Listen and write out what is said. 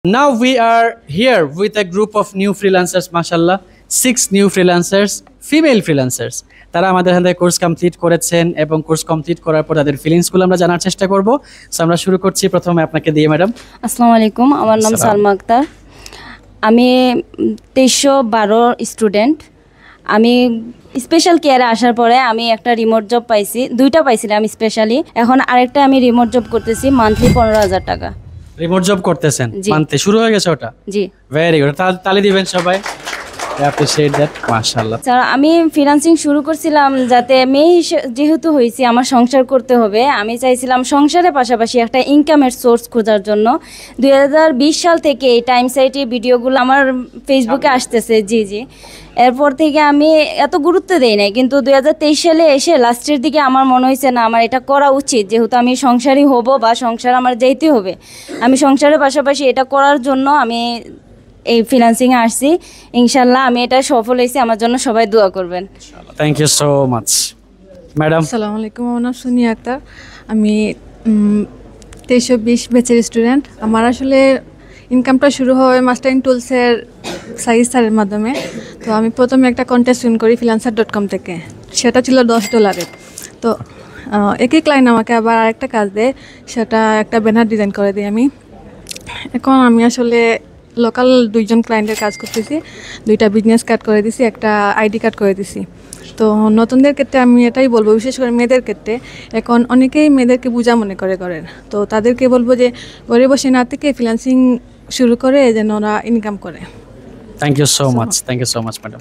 Now we are here with a group of new freelancers, mashallah, 6 new freelancers, female freelancers. তারা আমাদের এখান থেকে course complete করেছেন এবং কোর্স কমপ্লিট করার পর তাদের ফিলিংসগুলো আমরা জানার চেষ্টা করব। সো আমরা শুরু করছি প্রথমে আপনাকে দিয়ে ম্যাডাম। আসসালামু আলাইকুম, আমার নাম সালমা আক্তার। আমি 2312 স্টুডেন্ট। আমি স্পেশাল কেয়ারে আসার পরে আমি একটা রিমোট জব পাইছি, 2টা পাইছিলাম স্পেশালি। এখন আরেকটা আমি রিমোট জব করতেছি, মান্থলি 15,000 টাকা। রিমোট জব করতেছেন মানতে শুরু হয়ে গেছে ওটা? জি, ভেরি গুড, তালি দিবেন সবাই। অ্যাপ্রিশিয়েট দ্যাট, মাশাআল্লাহ। স্যার আমি ফ্রিল্যান্সিং শুরু করছিলাম যাতে মেয়ে যেহেতু হয়েছি আমার সংসার করতে হবে, আমি চাইছিলাম সংসারের পাশাপাশি একটা ইনকামের সোর্স খোঁজার জন্য। 2020 সাল থেকে এই টাইম সাইটে ভিডিওগুলো আমার ফেসবুকে আসতেছে। জি জি, এরপর থেকে আমি এত গুরুত্ব দেই নাই, কিন্তু 2023 সালে এসে লাস্টের দিকে আমার মনে হয়েছে না আমার এটা করা উচিত, যেহেতু আমি সংসারই হব বা সংসার আমার যেতে হবে। আমি সংসারের পাশাপাশি এটা করার জন্য আমি এই ফ্রিল্যান্সিংয়ে আসছি। ইনশাল্লাহ আমি এটা সফল হয়েছি, আমার জন্য সবাই দোয়া করবেন। Thank you so much madam. আসসালামু আলাইকুম, আমার নাম সুনিয়া আক্তার। আমি 2320 ব্যাচের স্টুডেন্ট। আমার আসলে ইনকামটা শুরু হয় মাস্টারিং টুলসের সাইজ স্যারের মাধ্যমে। তো আমি প্রথমে একটা কন্টেস্ট উইন করি freelancer.com থেকে, সেটা ছিল $10। তো একই ক্লায়েন্ট আমাকে আবার আরেকটা কাজ দেয়, সেটা একটা ব্যানার ডিজাইন করে দিই আমি। এখন আমি আসলে লোকাল 2জন ক্লায়েন্টের কাজ করতেছি, 2টা বিজনেস কার্ড করে দিছি, একটা আইডি কার্ড করে দিছি। তো নতুনদের ক্ষেত্রে আমি এটাই বলবো, বিশেষ করে মেয়েদের ক্ষেত্রে এখন অনেকেই মেয়েদেরকে বোঝা মনে করেন। তো তাদেরকে বলবো যে ঘরে বসে না থেকে ফ্রিল্যান্সিং শুরু করে যেন ওরা ইনকাম করে। Thank you so much, thank you so much madam.